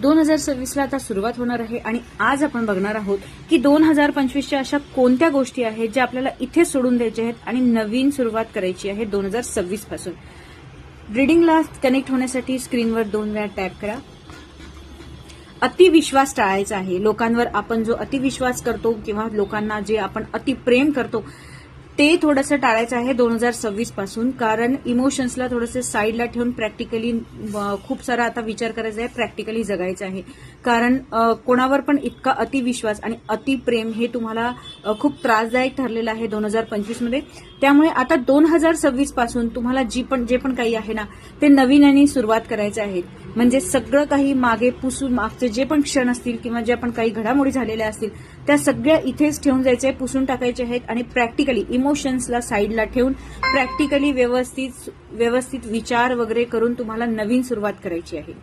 2026ला आता सुरुवात होणार आहे आणि आज आपण बघणार आहोत की 2025च्या अशा कोणत्या गोष्टी आहेत ज्या आपल्याला इथे सोडून द्यायच्या आहेत आणि नवीन सुरुवात करायची आहे 2026 पासून. रीडिंगला कनेक्ट होण्यासाठी स्क्रीनवर 2 वेळा टॅप करा. अतिविश्वास टाळायचा आहे. लोकांवर आपण जो अतिविश्वास करतो किंवा लोकांना जे आपण अतिप्रेम करतो ते थोडंसं टाळायचं आहे 2026 पासून. कारण इमोशन्सला थोडंसं साईडला ठेवून प्रॅक्टिकली खूप सारा आता विचार करायचा आहे, प्रॅक्टिकली जगायचं आहे. कारण कोणावर पण इतका अतिविश्वास आणि अतिप्रेम हे तुम्हाला खूप त्रासदायक ठरलेलं आहे 2025 मध्ये. त्यामुळे आता 2026 पासून तुम्हाला जे पण काही आहे ना ते नवीन सुरुवात करायचं आहे. म्हणजे सगळं काही मागे पुसून, मागचे जे पण क्षण असतील किंवा ज्या पण काही घडामोडी झालेल्या असतील त्या सगळ्या इथेच ठेवून जायचे, पुसून टाकायचे आहेत आणि प्रॅक्टिकली इमोशन्सला साईडला ठेवून प्रॅक्टिकली व्यवस्थित विचार वगैरे करून तुम्हाला नवीन सुरुवात करायची आहे.